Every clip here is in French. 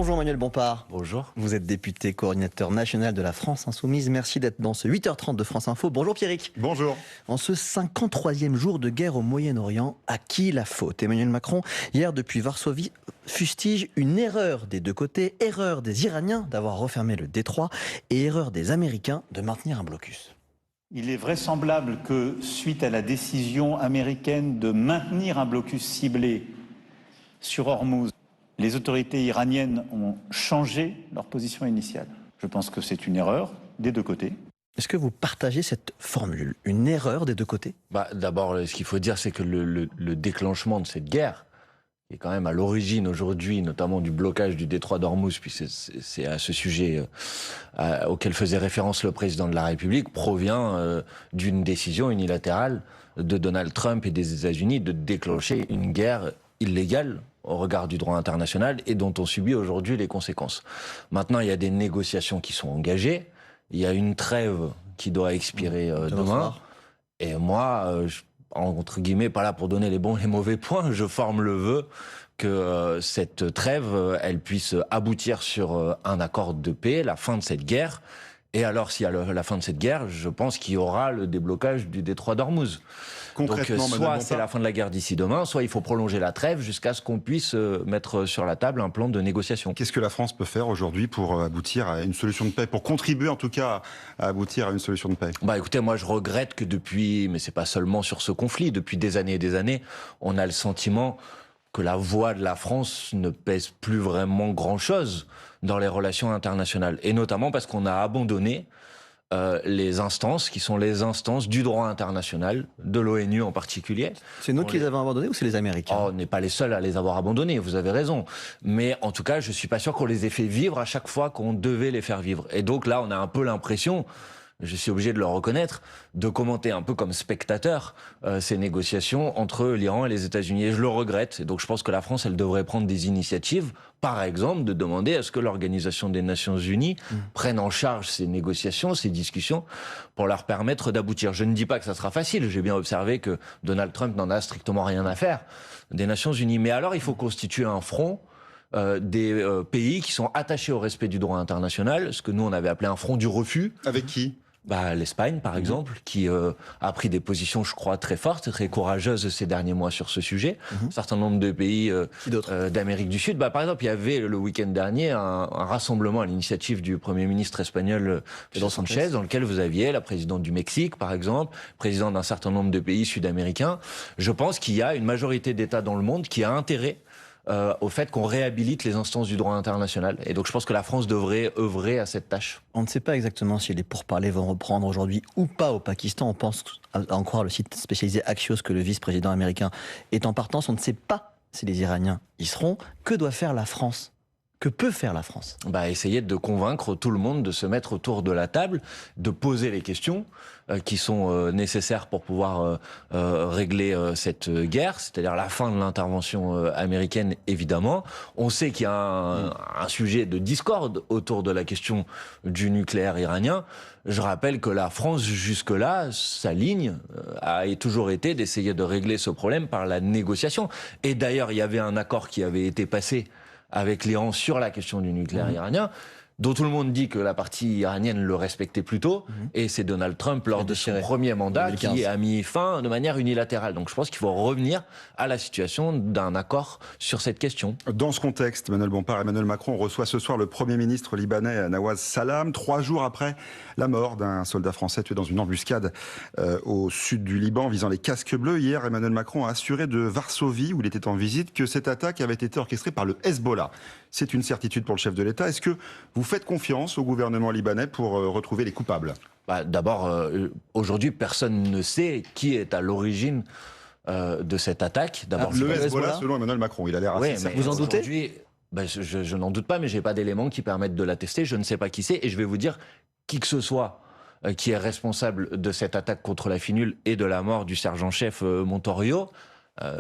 Bonjour Manuel Bompard. Bonjour. Vous êtes député coordinateur national de la France Insoumise. Merci d'être dans ce 8h30 de France Info. Bonjour Pierrick. Bonjour. En ce 53e jour de guerre au Moyen-Orient, à qui la faute? Emmanuel Macron, hier depuis Varsovie, fustige une erreur des deux côtés, erreur des Iraniens d'avoir refermé le détroit et erreur des Américains de maintenir un blocus. Il est vraisemblable que, suite à la décision américaine de maintenir un blocus ciblé sur Hormuz, les autorités iraniennes ont changé leur position initiale. Je pense que c'est une erreur des deux côtés. Est-ce que vous partagez cette formule, une erreur des deux côtés? D'abord, ce qu'il faut dire, c'est que le déclenchement de cette guerre, qui est quand même à l'origine aujourd'hui, notamment du blocage du détroit d'Ormuz, puis c'est à ce sujet auquel faisait référence le président de la République, provient d'une décision unilatérale de Donald Trump et des États-Unis de déclencher une guerre illégale au regard du droit international et dont on subit aujourd'hui les conséquences. Maintenant, il y a des négociations qui sont engagées, il y a une trêve qui doit expirer demain, et moi, entre guillemets, pas là pour donner les bons et les mauvais points, je forme le vœu que cette trêve, elle puisse aboutir sur un accord de paix, la fin de cette guerre. Et alors, s'il y a la fin de cette guerre, je pense qu'il y aura le déblocage du détroit d'Ormuz. Donc, soit c'est la fin de la guerre d'ici demain, soit il faut prolonger la trêve jusqu'à ce qu'on puisse mettre sur la table un plan de négociation. Qu'est-ce que la France peut faire aujourd'hui pour aboutir à une solution de paix, pour contribuer en tout cas à aboutir à une solution de paix? Écoutez, moi je regrette que depuis, mais c'est pas seulement sur ce conflit, depuis des années et des années, on a le sentiment que la voix de la France ne pèse plus vraiment grand-chose dans les relations internationales. Et notamment parce qu'on a abandonné les instances qui sont les instances du droit international, de l'ONU en particulier. C'est nous qui les avons abandonnés ou c'est les Américains? On n'est pas les seuls à les avoir abandonnés, vous avez raison. Mais en tout cas, je suis pas sûr qu'on les ait fait vivre à chaque fois qu'on devait les faire vivre. Et donc là, on a un peu l'impression, je suis obligé de le reconnaître, de commenter un peu comme spectateur ces négociations entre l'Iran et les États-Unis. Et je le regrette. Et donc je pense que la France, elle devrait prendre des initiatives, par exemple, de demander à ce que l'Organisation des Nations Unies prenne en charge ces négociations, ces discussions, pour leur permettre d'aboutir. Je ne dis pas que ça sera facile. J'ai bien observé que Donald Trump n'en a strictement rien à faire des Nations Unies. Mais alors, il faut constituer un front des pays qui sont attachés au respect du droit international, ce que nous on avait appelé un front du refus. Avec qui? L'Espagne, par exemple, qui a pris des positions, je crois, très fortes, très courageuses ces derniers mois sur ce sujet. Un certain nombre de pays d'Amérique du Sud. Par exemple, il y avait le week-end dernier un rassemblement à l'initiative du Premier ministre espagnol Pedro Sánchez, dans lequel vous aviez la présidente du Mexique, par exemple, président d'un certain nombre de pays sud-américains. Je pense qu'il y a une majorité d'États dans le monde qui a intérêt au fait qu'on réhabilite les instances du droit international. Et donc je pense que la France devrait œuvrer à cette tâche. On ne sait pas exactement si les pourparlers vont reprendre aujourd'hui ou pas au Pakistan. On pense, à en croire le site spécialisé Axios, que le vice-président américain est en partance. On ne sait pas si les Iraniens y seront. Que doit faire la France? Que peut faire la France? Essayer de convaincre tout le monde de se mettre autour de la table, de poser les questions qui sont nécessaires pour pouvoir régler cette guerre, c'est-à-dire la fin de l'intervention américaine, évidemment. On sait qu'il y a un sujet de discorde autour de la question du nucléaire iranien. Je rappelle que la France, jusque-là, sa ligne a toujours été d'essayer de régler ce problème par la négociation. Et d'ailleurs, il y avait un accord qui avait été passé avec l'Iran sur la question du nucléaire iranien, dont tout le monde dit que la partie iranienne le respectait plutôt, et c'est Donald Trump, lors de son premier mandat, 2015, qui a mis fin de manière unilatérale. Donc je pense qu'il faut revenir à la situation d'un accord sur cette question. Dans ce contexte, Manuel Bompard, Emmanuel Macron reçoit ce soir le Premier ministre libanais Nawaz Salam, 3 jours après la mort d'un soldat français tué dans une embuscade au sud du Liban visant les casques bleus. Hier, Emmanuel Macron a assuré de Varsovie, où il était en visite, que cette attaque avait été orchestrée par le Hezbollah. C'est une certitude pour le chef de l'État. Est-ce que vous faites confiance au gouvernement libanais pour retrouver les coupables? D'abord, aujourd'hui, personne ne sait qui est à l'origine de cette attaque. D'abord, le Hezbollah, selon Emmanuel Macron, il a l'air assez certain. Vous en doutez? Je n'en doute pas, mais j'ai pas d'éléments qui permettent de l'attester. Je ne sais pas qui c'est, et je vais vous dire, qui que ce soit qui est responsable de cette attaque contre la FINUL et de la mort du sergent-chef Montorio,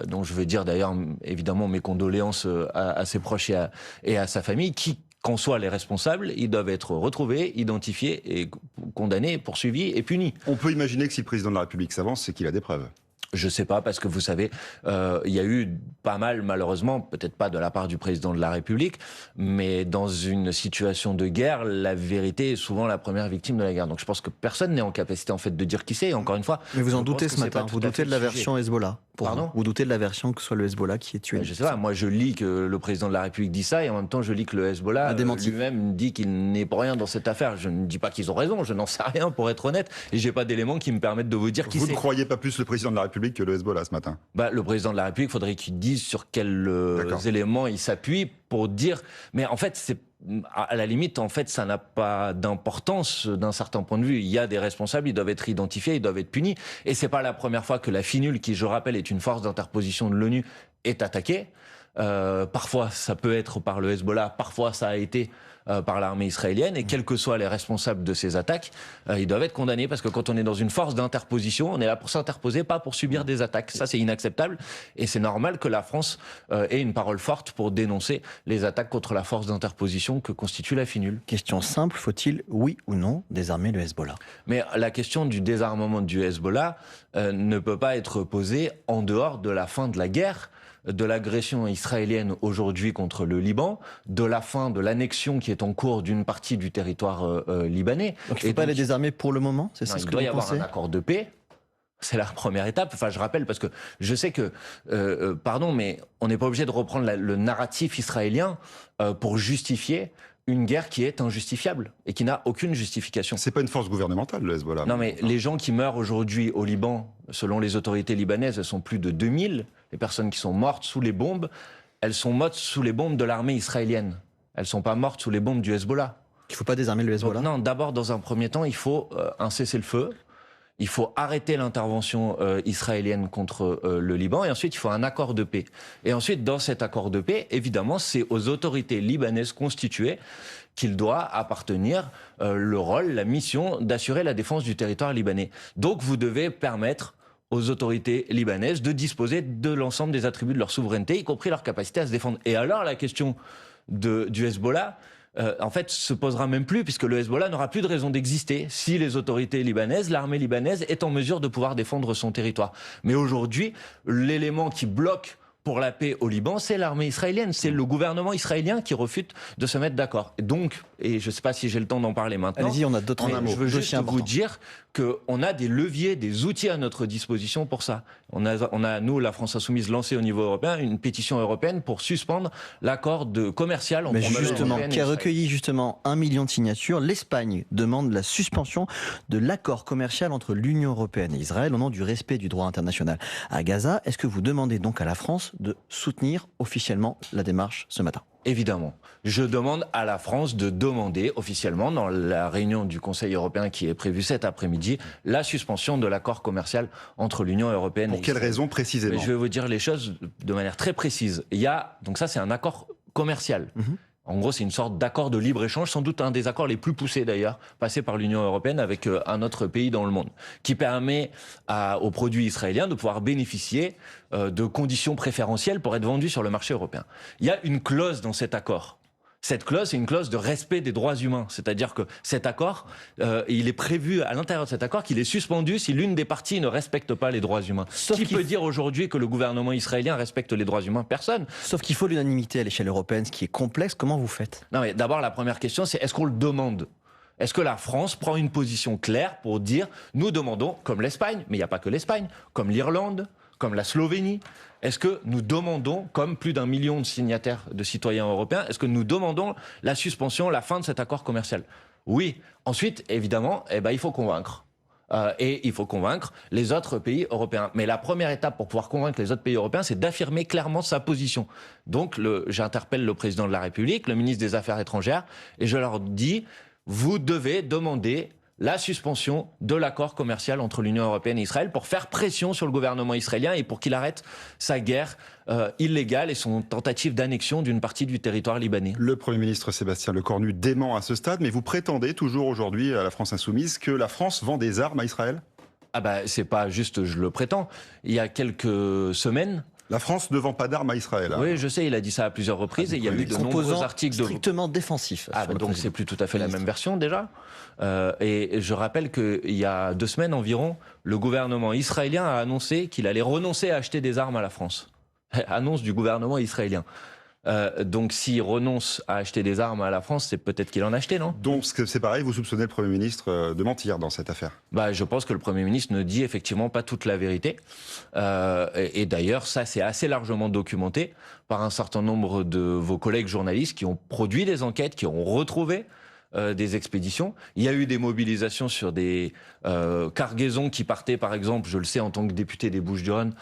dont je veux dire d'ailleurs évidemment mes condoléances à ses proches et à sa famille, qui qu'en soient les responsables, ils doivent être retrouvés, identifiés et condamnés, poursuivis et punis. On peut imaginer que si le président de la République s'avance, c'est qu'il a des preuves. Je sais pas, parce que vous savez, il y a eu pas mal, malheureusement, peut-être pas de la part du président de la République, mais dans une situation de guerre, la vérité est souvent la première victime de la guerre. Donc je pense que personne n'est en capacité en fait de dire qui c'est. Et encore une fois, Mais vous en je doutez pense ce que c'est matin, pas tout vous à doutez fait de la le sujet. version Hezbollah pour Pardon vous doutez de la version que ce soit le Hezbollah qui est tué. Je sais pas, moi je lis que le président de la République dit ça et en même temps je lis que le Hezbollah A démenti. lui-même dit qu'il n'est pour rien dans cette affaire. Je ne dis pas qu'ils ont raison, je n'en sais rien pour être honnête et j'ai pas d'éléments qui me permettent de vous dire qui Vous c'est. ne croyez pas plus le président de la République que le Hezbollah ce matin? Le président de la République, il faudrait qu'il dise sur quels D'accord. éléments il s'appuie pour dire. Mais en fait, c'est à la limite, en fait, ça n'a pas d'importance d'un certain point de vue. Il y a des responsables, ils doivent être identifiés, ils doivent être punis. Et c'est pas la première fois que la FINUL, qui, je rappelle, est une force d'interposition de l'ONU, est attaquée. Parfois, ça peut être par le Hezbollah, parfois ça a été par l'armée israélienne, et quels que soient les responsables de ces attaques, ils doivent être condamnés, parce que quand on est dans une force d'interposition, on est là pour s'interposer, pas pour subir des attaques. Ça, c'est inacceptable, et c'est normal que la France ait une parole forte pour dénoncer les attaques contre la force d'interposition que constitue la FINUL. Question simple, faut-il, oui ou non, désarmer le Hezbollah? Mais la question du désarmement du Hezbollah ne peut pas être posée en dehors de la fin de la guerre, de l'agression israélienne aujourd'hui contre le Liban, de la fin de l'annexion qui est en cours d'une partie du territoire libanais. Donc il ne faut pas les désarmer pour le moment, c'est ça Non, ce il que doit vous y avoir pensez? un accord de paix. C'est la première étape. Enfin, je rappelle, parce que je sais que, pardon, mais on n'est pas obligé de reprendre le narratif israélien pour justifier une guerre qui est injustifiable et qui n'a aucune justification. C'est pas une force gouvernementale, le Hezbollah. Non, mais les gens qui meurent aujourd'hui au Liban, selon les autorités libanaises, elles sont plus de 2000. Les personnes qui sont mortes sous les bombes, elles sont mortes sous les bombes de l'armée israélienne. Elles ne sont pas mortes sous les bombes du Hezbollah. Il ne faut pas désarmer le Hezbollah? Donc, non, d'abord, dans un premier temps, il faut un cessez-le-feu. Il faut arrêter l'intervention israélienne contre le Liban, et ensuite il faut un accord de paix. Et ensuite, dans cet accord de paix, évidemment, c'est aux autorités libanaises constituées qu'il doit appartenir le rôle, la mission d'assurer la défense du territoire libanais. Donc vous devez permettre aux autorités libanaises de disposer de l'ensemble des attributs de leur souveraineté, y compris leur capacité à se défendre. Et alors la question du Hezbollah, en fait, se posera même plus, puisque le Hezbollah n'aura plus de raison d'exister si les autorités libanaises, l'armée libanaise, est en mesure de pouvoir défendre son territoire. Mais aujourd'hui, l'élément qui bloque pour la paix au Liban, c'est l'armée israélienne, c'est le gouvernement israélien qui refuse de se mettre d'accord. Donc, et je ne sais pas si j'ai le temps d'en parler maintenant. Allez-y, on a d'autres Mais je veux juste dossiers vous importants. dire qu'on a des leviers, des outils à notre disposition pour ça. On a, nous, la France Insoumise, lancé au niveau européen une pétition européenne pour suspendre l'accord commercial entre Mais l'Union justement, européenne et qui a Israël. recueilli justement 1 million de signatures, l'Espagne demande la suspension de l'accord commercial entre l'Union européenne et Israël au nom du respect du droit international à Gaza. Est-ce que vous demandez donc à la France de soutenir officiellement la démarche ce matin? Évidemment. Je demande à la France de demander officiellement, dans la réunion du Conseil européen qui est prévue cet après-midi, la suspension de l'accord commercial entre l'Union européenne et Pour quelle Israël. raison précisément? Mais je vais vous dire les choses de manière très précise. Il y a, donc ça c'est un accord commercial. En gros, c'est une sorte d'accord de libre-échange, sans doute un des accords les plus poussés d'ailleurs, passé par l'Union européenne avec un autre pays dans le monde, qui permet aux produits israéliens de pouvoir bénéficier de conditions préférentielles pour être vendus sur le marché européen. Il y a une clause dans cet accord. Cette clause, c'est une clause de respect des droits humains. C'est-à-dire que cet accord, il est prévu à l'intérieur de cet accord qu'il est suspendu si l'une des parties ne respecte pas les droits humains. Qui peut dire aujourd'hui que le gouvernement israélien respecte les droits humains? Personne. Sauf qu'il faut l'unanimité à l'échelle européenne, ce qui est complexe. Comment vous faites? Non, mais d'abord, la première question, c'est est-ce qu'on le demande? Est-ce que la France prend une position claire pour dire nous demandons, comme l'Espagne, mais il n'y a pas que l'Espagne, comme l'Irlande, comme la Slovénie, est-ce que nous demandons, comme plus d'1 million de signataires de citoyens européens, est-ce que nous demandons la suspension, la fin de cet accord commercial? Oui. Ensuite, évidemment, il faut convaincre. Et il faut convaincre les autres pays européens. Mais la première étape pour pouvoir convaincre les autres pays européens, c'est d'affirmer clairement sa position. Donc, j'interpelle le président de la République, le ministre des Affaires étrangères, et je leur dis, vous devez demander la suspension de l'accord commercial entre l'Union européenne et Israël pour faire pression sur le gouvernement israélien et pour qu'il arrête sa guerre illégale et son tentative d'annexion d'une partie du territoire libanais. Le Premier ministre Sébastien Lecornu dément à ce stade, mais vous prétendez toujours aujourd'hui à la France Insoumise que la France vend des armes à Israël? Ah bah c'est pas juste je le prétends. Il y a quelques semaines, La France ne vend pas d'armes à Israël. Hein. Oui, je sais, il a dit ça à plusieurs reprises et il y a eu de nombreux articles strictement défensifs. Donc c'est plus tout à fait la même version déjà. Et je rappelle qu'il y a 2 semaines environ, le gouvernement israélien a annoncé qu'il allait renoncer à acheter des armes à la France. Annonce du gouvernement israélien. Donc s'il renonce à acheter des armes à la France, c'est peut-être qu'il en a acheté, non? Donc c'est pareil, vous soupçonnez le Premier ministre de mentir dans cette affaire? Je pense que le Premier ministre ne dit effectivement pas toute la vérité. Et d'ailleurs, ça c'est assez largement documenté par un certain nombre de vos collègues journalistes qui ont produit des enquêtes, qui ont retrouvé des expéditions. Il y a eu des mobilisations sur des cargaisons qui partaient, par exemple, je le sais en tant que député des Bouches-du-Rhône,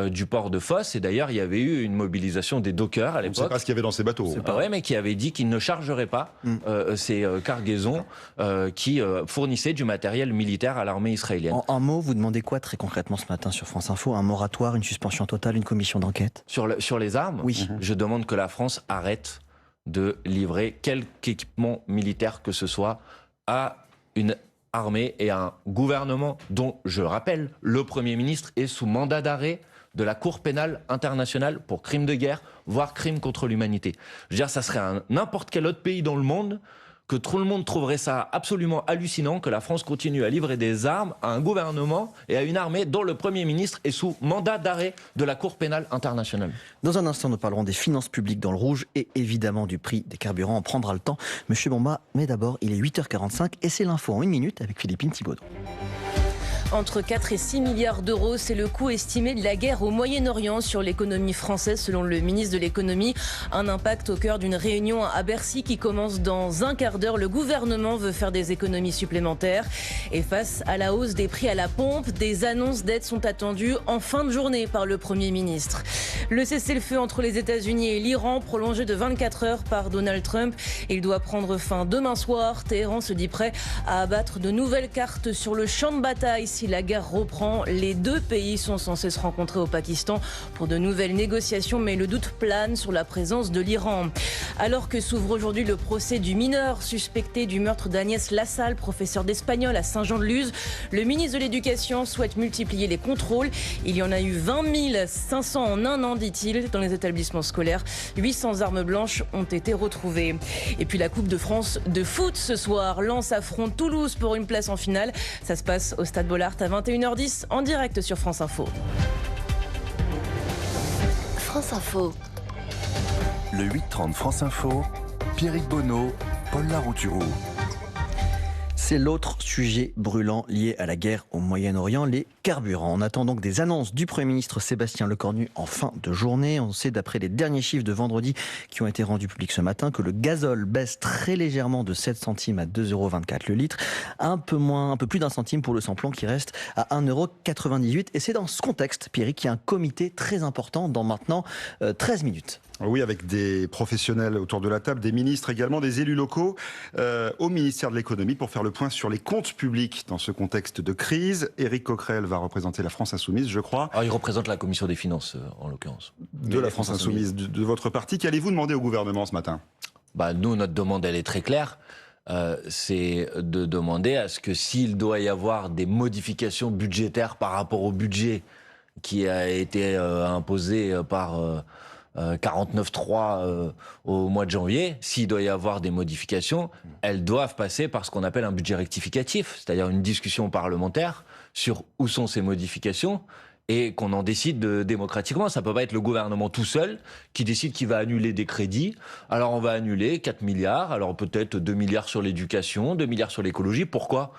du port de Fos. Et d'ailleurs, il y avait eu une mobilisation des dockers à l'époque. On ne sait pas ce qu'il y avait dans ces bateaux. Ouais, mais qui avait dit qu'ils ne chargeraient pas ces cargaisons qui fournissaient du matériel militaire à l'armée israélienne. En un mot, vous demandez quoi très concrètement ce matin sur France Info? Un moratoire, une suspension totale, une commission d'enquête? Sur les armes, oui. Je demande que la France arrête de livrer quelque équipement militaire que ce soit à une armée et à un gouvernement dont, je rappelle, le Premier ministre est sous mandat d'arrêt de la Cour pénale internationale pour crimes de guerre, voire crimes contre l'humanité. Je veux dire, ça serait n'importe quel autre pays dans le monde que tout le monde trouverait ça absolument hallucinant que la France continue à livrer des armes à un gouvernement et à une armée dont le Premier ministre est sous mandat d'arrêt de la Cour pénale internationale. Dans un instant, nous parlerons des finances publiques dans le rouge et évidemment du prix des carburants. On prendra le temps. Monsieur Bomba, mais d'abord, il est 8h45 et c'est l'info en 1 minute avec Philippine Thibaudot. Entre 4 et 6 milliards d'euros, c'est le coût estimé de la guerre au Moyen-Orient sur l'économie française, selon le ministre de l'économie. Un impact au cœur d'une réunion à Bercy qui commence dans un quart d'heure. Le gouvernement veut faire des économies supplémentaires. Et face à la hausse des prix à la pompe, des annonces d'aide sont attendues en fin de journée par le Premier ministre. Le cessez-le-feu entre les États-Unis et l'Iran, prolongé de 24 heures par Donald Trump. Il doit prendre fin demain soir. Téhéran se dit prêt à abattre de nouvelles cartes sur le champ de bataille. Si la guerre reprend, les 2 pays sont censés se rencontrer au Pakistan pour de nouvelles négociations, mais le doute plane sur la présence de l'Iran. Alors que s'ouvre aujourd'hui le procès du mineur suspecté du meurtre d'Agnès Lassalle, professeur d'espagnol à Saint-Jean-de-Luz, le ministre de l'Éducation souhaite multiplier les contrôles. Il y en a eu 20 500 en un an, dit-il, dans les établissements scolaires. 800 armes blanches ont été retrouvées. Et puis la Coupe de France de foot ce soir. Lens affronte Toulouse pour une place en finale. Ça se passe au Stade Bollaert à 21h10 en direct sur France Info. France Info. Le 8h30 France Info, Pierrick Bonneau, Paul Larouturou. C'est l'autre sujet brûlant lié à la guerre au Moyen-Orient, les carburants. On attend donc des annonces du Premier ministre Sébastien Lecornu en fin de journée. On sait d'après les derniers chiffres de vendredi qui ont été rendus publics ce matin que le gazole baisse très légèrement de 7 centimes à 2,24 € le litre. Un peu plus d'un centime pour le samplon qui reste à 1,98 €. Et c'est dans ce contexte, Pierrick, qu'il y a un comité très important dans maintenant 13 minutes. Oui, avec des professionnels autour de la table, des ministres également, des élus locaux au ministère de l'économie pour faire le point sur les comptes publics dans ce contexte de crise. Éric Coquerel va représenter la France Insoumise, je crois. Alors, il représente la commission des finances, en l'occurrence. De la France Insoumise, de votre parti. Qu'allez-vous demander au gouvernement ce matin ? Nous, notre demande, elle est très claire. C'est de demander à ce que s'il doit y avoir des modifications budgétaires par rapport au budget qui a été imposé par 49.3 au mois de janvier, s'il doit y avoir des modifications, elles doivent passer par ce qu'on appelle un budget rectificatif, c'est-à-dire une discussion parlementaire sur où sont ces modifications et qu'on en décide démocratiquement. Ça peut pas être le gouvernement tout seul qui décide qu'il va annuler des crédits. Alors on va annuler 4 milliards, alors peut-être 2 milliards sur l'éducation, 2 milliards sur l'écologie. Pourquoi ?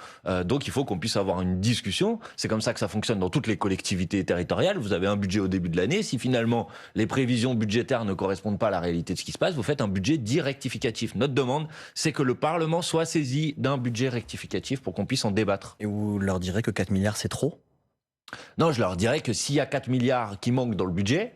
Donc il faut qu'on puisse avoir une discussion. C'est comme ça que ça fonctionne dans toutes les collectivités territoriales. Vous avez un budget au début de l'année. Si finalement les prévisions budgétaires ne correspondent pas à la réalité de ce qui se passe, vous faites un budget dit rectificatif. Notre demande, c'est que le Parlement soit saisi d'un budget rectificatif pour qu'on puisse en débattre. Et vous leur direz que 4 milliards c'est trop ? Non, je leur dirais que s'il y a 4 milliards qui manquent dans le budget,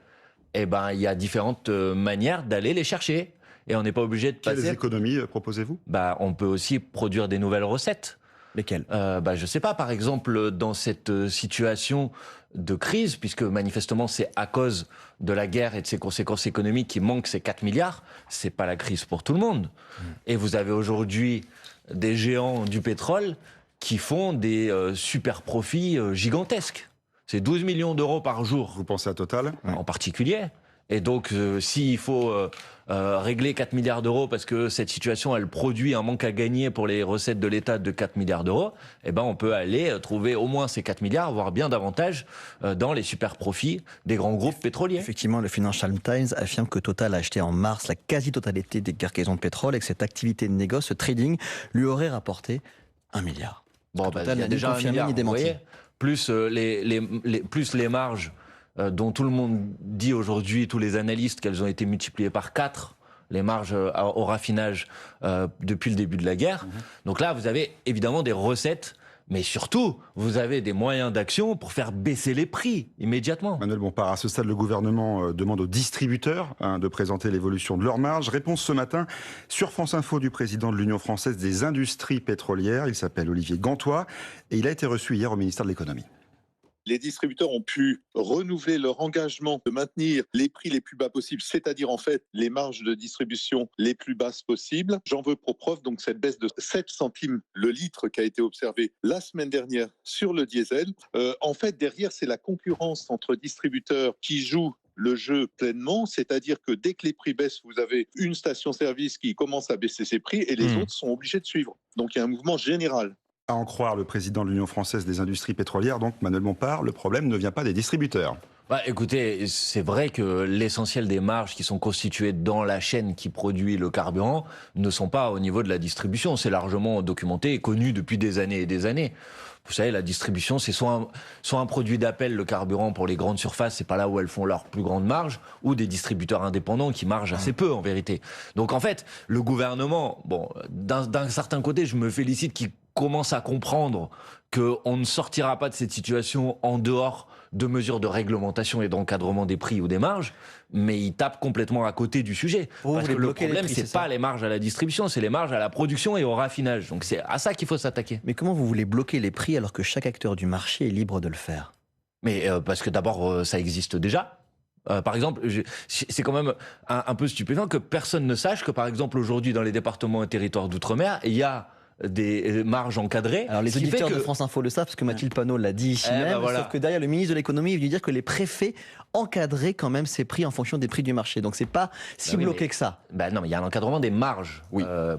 il y a différentes manières d'aller les chercher. Et on n'est pas obligé de passer... Quelles économies proposez-vous ? On peut aussi produire des nouvelles recettes. Lesquelles ? Je sais pas, par exemple, dans cette situation de crise, puisque manifestement c'est à cause de la guerre et de ses conséquences économiques qui manquent ces 4 milliards, c'est pas la crise pour tout le monde. Et vous avez aujourd'hui des géants du pétrole qui font des super profits gigantesques. C'est 12 millions d'euros par jour. Vous pensez à Total? En particulier. Et donc, s'il faut régler 4 milliards d'euros parce que cette situation, elle produit un manque à gagner pour les recettes de l'État de 4 milliards d'euros, eh ben, on peut aller trouver au moins ces 4 milliards, voire bien davantage, dans les super profits des grands groupes pétroliers. Effectivement, le Financial Times affirme que Total a acheté en mars la quasi-totalité des cargaisons de pétrole et que cette activité de négoce, ce trading, lui aurait rapporté 1 milliard. Bon, Total il y a n'a ni déjà 1 confirmé milliard, ni vous démenti. voyez, plus les marges dont tout le monde dit aujourd'hui, tous les analystes, qu'elles ont été multipliées par 4, les marges au raffinage depuis le début de la guerre. Donc là, vous avez évidemment des recettes, mais surtout, vous avez des moyens d'action pour faire baisser les prix immédiatement. Manuel Bompard, à ce stade, le gouvernement demande aux distributeurs de présenter l'évolution de leurs marges. Réponse ce matin sur France Info du président de l'Union française des industries pétrolières. Il s'appelle Olivier Gantois et il a été reçu hier au ministère de l'économie. Les distributeurs ont pu renouveler leur engagement de maintenir les prix les plus bas possibles, c'est-à-dire en fait les marges de distribution les plus basses possibles. J'en veux pour preuve donc cette baisse de 7 centimes le litre qui a été observée la semaine dernière sur le diesel. En fait, derrière, c'est la concurrence entre distributeurs qui joue le jeu pleinement, c'est-à-dire que dès que les prix baissent, vous avez une station-service qui commence à baisser ses prix et les autres sont obligés de suivre. Donc il y a un mouvement général. À en croire le président de l'Union française des industries pétrolières, donc Manuel Bompard, le problème ne vient pas des distributeurs. Écoutez, c'est vrai que l'essentiel des marges qui sont constituées dans la chaîne qui produit le carburant ne sont pas au niveau de la distribution. C'est largement documenté et connu depuis des années et des années. Vous savez, la distribution, c'est soit un produit d'appel, le carburant pour les grandes surfaces, c'est pas là où elles font leur plus grande marge, ou des distributeurs indépendants qui margent assez peu en vérité. Donc en fait, le gouvernement, bon, d'un certain côté, je me félicite qu'il commence à comprendre qu'on ne sortira pas de cette situation en dehors de mesures de réglementation et d'encadrement des prix ou des marges, mais il tape complètement à côté du sujet. Parce que le problème, c'est pas les marges à la distribution, c'est les marges à la production et au raffinage. Donc c'est à ça qu'il faut s'attaquer. Mais comment vous voulez bloquer les prix alors que chaque acteur du marché est libre de le faire? Mais parce que d'abord, ça existe déjà. Par exemple, c'est quand même un peu stupéfiant que personne ne sache que, par exemple, aujourd'hui, dans les départements et territoires d'outre-mer, il y a des marges encadrées. Alors les auditeurs de France Info le savent parce que Mathilde Panot l'a dit ici même, sauf que derrière le ministre de l'économie est venu dire que les préfets encadraient quand même ces prix en fonction des prix du marché. Donc c'est pas si bloqué que ça. Non, mais il y a un encadrement des marges,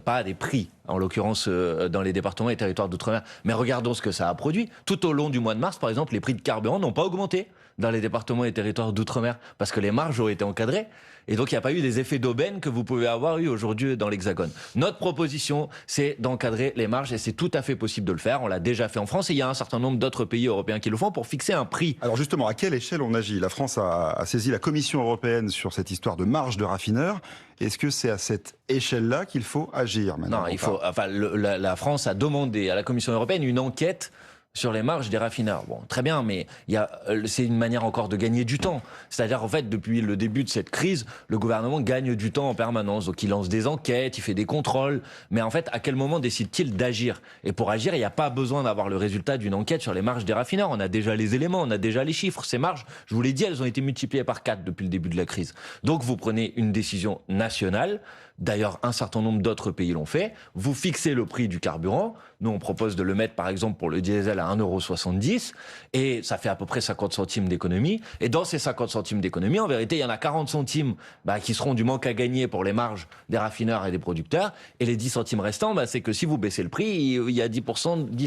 pas des prix, en l'occurrence dans les départements et territoires d'outre-mer. Mais regardons ce que ça a produit. Tout au long du mois de mars, par exemple, les prix de carburant n'ont pas augmenté dans les départements et territoires d'outre-mer parce que les marges ont été encadrées. Et donc, il n'y a pas eu des effets d'aubaine que vous pouvez avoir eu aujourd'hui dans l'Hexagone. Notre proposition, c'est d'encadrer les marges et c'est tout à fait possible de le faire. On l'a déjà fait en France et il y a un certain nombre d'autres pays européens qui le font pour fixer un prix. Alors justement, à quelle échelle on agit? La France a saisi la Commission européenne sur cette histoire de marge de raffineurs. Est-ce que c'est à cette échelle-là qu'il faut agir maintenant? Non, il faut. Enfin, la France a demandé à la Commission européenne une enquête sur les marges des raffineurs. Bon, très bien, mais c'est une manière encore de gagner du temps. C'est-à-dire, en fait, depuis le début de cette crise, le gouvernement gagne du temps en permanence. Donc, il lance des enquêtes, il fait des contrôles. Mais en fait, à quel moment décide-t-il d'agir? Et pour agir, il n'y a pas besoin d'avoir le résultat d'une enquête sur les marges des raffineurs. On a déjà les éléments, on a déjà les chiffres. Ces marges, je vous l'ai dit, elles ont été multipliées par 4 depuis le début de la crise. Donc, vous prenez une décision nationale. D'ailleurs, un certain nombre d'autres pays l'ont fait. Vous fixez le prix du carburant. Nous, on propose de le mettre, par exemple, pour le diesel à 1,70 €. Et ça fait à peu près 50 centimes d'économie. Et dans ces 50 centimes d'économie, en vérité, il y en a 40 centimes qui seront du manque à gagner pour les marges des raffineurs et des producteurs. Et les 10 centimes restants, c'est que si vous baissez le prix, il y a 10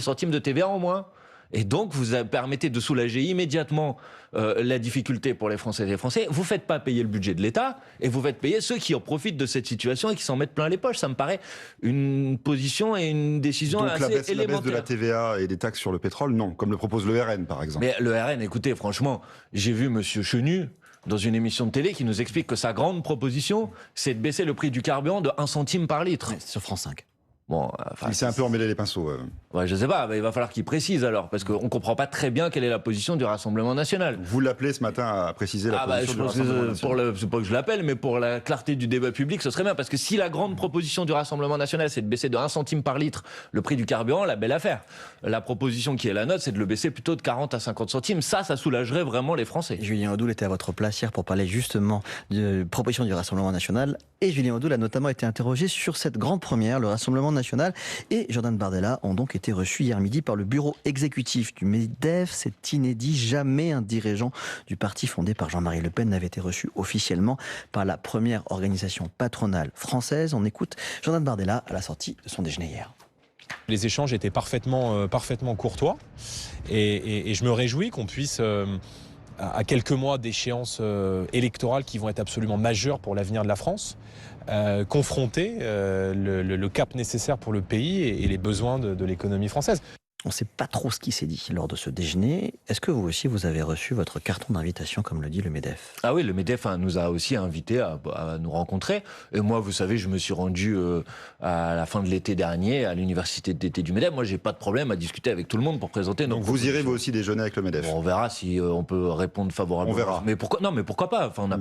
centimes de TVA en moins. Et donc, vous permettez de soulager immédiatement la difficulté pour les Françaises et les Français. Vous ne faites pas payer le budget de l'État et vous faites payer ceux qui en profitent de cette situation et qui s'en mettent plein les poches. Ça me paraît une position et une décision donc assez élémentaire. La baisse de la TVA et des taxes sur le pétrole, non, comme le propose le RN, par exemple. Mais le RN, écoutez, franchement, j'ai vu Monsieur Chenu dans une émission de télé qui nous explique que sa grande proposition, c'est de baisser le prix du carburant de 1 centime par litre. Ouais, sur France 5. Bon, il s'est un peu emmêlé les pinceaux. Ouais, je sais pas, il va falloir qu'il précise alors, parce qu'on comprend pas très bien quelle est la position du Rassemblement National. Vous l'appelez ce matin à préciser la position du Rassemblement National. C'est pas que je l'appelle, mais pour la clarté du débat public, ce serait bien, parce que si la grande proposition du Rassemblement National, c'est de baisser de 1 centime par litre le prix du carburant, la belle affaire. La proposition qui est la nôtre, c'est de le baisser plutôt de 40 à 50 centimes. Ça soulagerait vraiment les Français. Julien Audoul était à votre place hier pour parler justement de proposition du Rassemblement National. Et Julien Audoul a notamment été interrogé sur cette grande première. Le Rassemblement nationale et Jordan Bardella ont donc été reçus hier midi par le bureau exécutif du MEDEF. C'est inédit, jamais un dirigeant du parti fondé par Jean-Marie Le Pen n'avait été reçu officiellement par la première organisation patronale française. On écoute Jordan Bardella à la sortie de son déjeuner hier. Les échanges étaient parfaitement courtois et je me réjouis qu'on puisse, à quelques mois d'échéances électorales qui vont être absolument majeures pour l'avenir de la France, confronter le cap nécessaire pour le pays et les besoins de l'économie française. On ne sait pas trop ce qui s'est dit lors de ce déjeuner. Est-ce que vous aussi, vous avez reçu votre carton d'invitation, comme le dit le MEDEF ? Ah oui, le MEDEF nous a aussi invités à nous rencontrer. Et moi, vous savez, je me suis rendu à la fin de l'été dernier à l'université d'été du MEDEF. Moi, j'ai pas de problème à discuter avec tout le monde pour présenter nos propositions. Vous irez vous aussi déjeuner avec le MEDEF. Bon, on verra si on peut répondre favorablement. On verra. Mais pourquoi pas ? Enfin, on n'a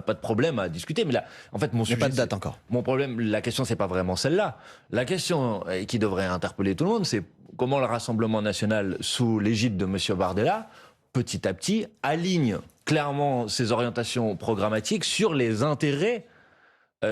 pas de problème à discuter. Mais là, en fait, mon sujet, pas de date encore. Mon problème, la question, c'est pas vraiment celle-là. La question qui devrait interpeller tout le monde, c'est comment le Rassemblement national, sous l'égide de M. Bardella, petit à petit, aligne clairement ses orientations programmatiques sur les intérêts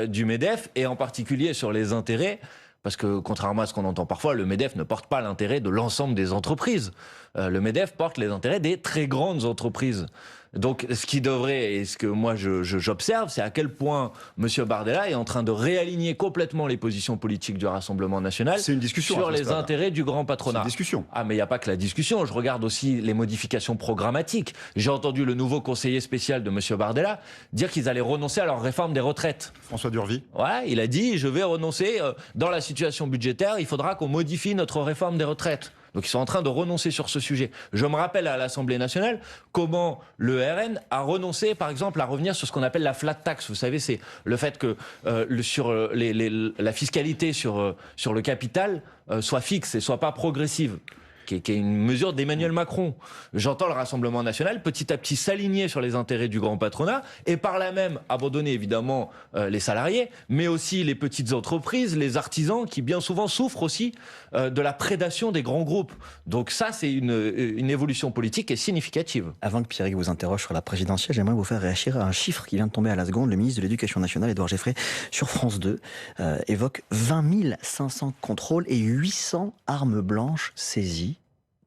du MEDEF, et en particulier sur les intérêts, parce que contrairement à ce qu'on entend parfois, le MEDEF ne porte pas l'intérêt de l'ensemble des entreprises. Le MEDEF porte les intérêts des très grandes entreprises. Donc, ce qui devrait, et ce que moi j'observe, c'est à quel point M. Bardella est en train de réaligner complètement les positions politiques du Rassemblement national sur les intérêts du grand patronat. C'est une discussion. Ah, mais il n'y a pas que la discussion. Je regarde aussi les modifications programmatiques. J'ai entendu le nouveau conseiller spécial de M. Bardella dire qu'ils allaient renoncer à leur réforme des retraites. François Durvy. Ouais, il a dit, je vais renoncer. Dans la situation budgétaire, il faudra qu'on modifie notre réforme des retraites. Donc ils sont en train de renoncer sur ce sujet. Je me rappelle à l'Assemblée nationale comment le RN a renoncé, par exemple, à revenir sur ce qu'on appelle la flat tax. Vous savez, c'est le fait que la fiscalité sur le capital soit fixe et soit pas progressive. Qui est une mesure d'Emmanuel Macron. J'entends le Rassemblement national petit à petit s'aligner sur les intérêts du grand patronat et par là même abandonner évidemment les salariés, mais aussi les petites entreprises, les artisans qui bien souvent souffrent aussi de la prédation des grands groupes. Donc ça, c'est une évolution politique qui est significative. Avant que Pierrick vous interroge sur la présidentielle, j'aimerais vous faire réagir à un chiffre qui vient de tomber à la seconde. Le ministre de l'Éducation nationale, Édouard Geffray, sur France 2, évoque 20 500 contrôles et 800 armes blanches saisies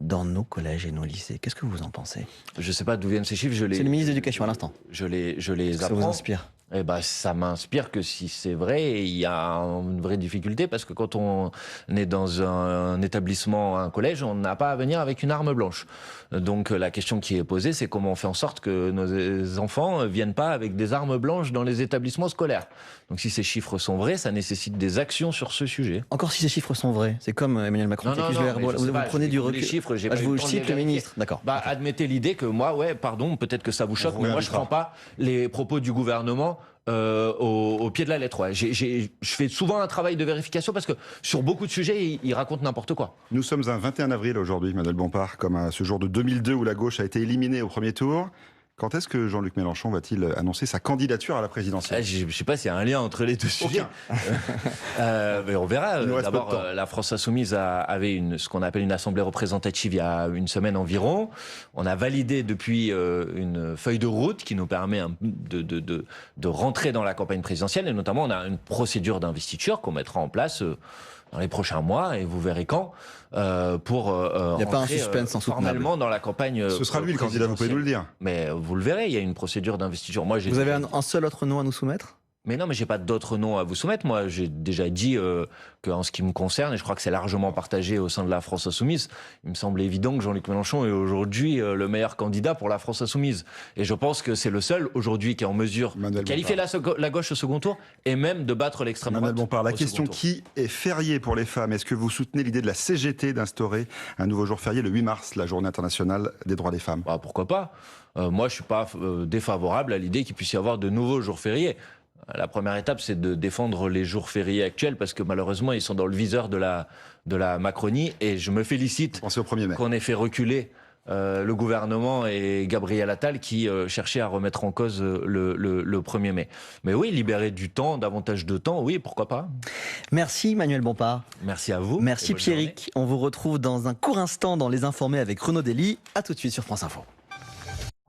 dans nos collèges et nos lycées. Qu'est-ce que vous en pensez ? Je ne sais pas d'où viennent ces chiffres. C'est le ministre de l'Éducation à l'instant. Je les apprends. Ça vous inspire ? Eh ben, ça m'inspire que si c'est vrai, il y a une vraie difficulté parce que quand on est dans un établissement, un collège, on n'a pas à venir avec une arme blanche. Donc la question qui est posée, c'est comment on fait en sorte que nos enfants ne viennent pas avec des armes blanches dans les établissements scolaires. Donc si ces chiffres sont vrais, ça nécessite des actions sur ce sujet. Encore si ces chiffres sont vrais, c'est comme Emmanuel Macron qui accuse le RN. Vous prenez du recul. Les chiffres, je vous cite le ministre. D'accord. Admettez l'idée que moi, peut-être que ça vous choque, mais moi je ne prends pas les propos du gouvernement au pied de la lettre. Ouais. Je fais souvent un travail de vérification parce que sur beaucoup de sujets, ils racontent n'importe quoi. Nous sommes un 21 avril aujourd'hui, Manuel Bompard, comme à ce jour de 2002 où la gauche a été éliminée au premier tour. Quand est-ce que Jean-Luc Mélenchon va-t-il annoncer sa candidature à la présidentielle ? Je ne sais pas s'il y a un lien entre les deux sujets. Mais on verra. D'abord, la France Insoumise avait ce qu'on appelle une assemblée représentative il y a une semaine environ. On a validé depuis une feuille de route qui nous permet de rentrer dans la campagne présidentielle. Et notamment, on a une procédure d'investiture qu'on mettra en place dans les prochains mois, et vous verrez quand, pour il n'y a pas un suspense formellement dans la campagne. Ce sera lui le candidat, vous pouvez nous le dire. Mais vous le verrez, il y a une procédure d'investiture. Vous avez un seul autre nom à nous soumettre ? Mais non, mais j'ai pas d'autres noms à vous soumettre. Moi, j'ai déjà dit qu'en ce qui me concerne, et je crois que c'est largement partagé au sein de la France Insoumise, il me semble évident que Jean-Luc Mélenchon est aujourd'hui le meilleur candidat pour la France Insoumise. Et je pense que c'est le seul aujourd'hui qui est en mesure de qualifier la gauche au second tour et même de battre l'extrême droite. Manuel Bompard, la question qui est férié pour les femmes. Est-ce que vous soutenez l'idée de la CGT d'instaurer un nouveau jour férié le 8 mars, la journée internationale des droits des femmes ? Pourquoi pas ? Moi, je suis pas défavorable à l'idée qu'il puisse y avoir de nouveaux jours fériés. La première étape, c'est de défendre les jours fériés actuels parce que malheureusement, ils sont dans le viseur de la Macronie. Et je me félicite qu'on ait fait reculer le gouvernement et Gabriel Attal qui cherchait à remettre en cause le 1er mai. Mais oui, libérer du temps, davantage de temps, oui, pourquoi pas. Merci Manuel Bompard. Merci à vous. Merci Pierrick. On vous retrouve dans un court instant dans Les Informés avec Renaud Dely. À tout de suite sur France Info.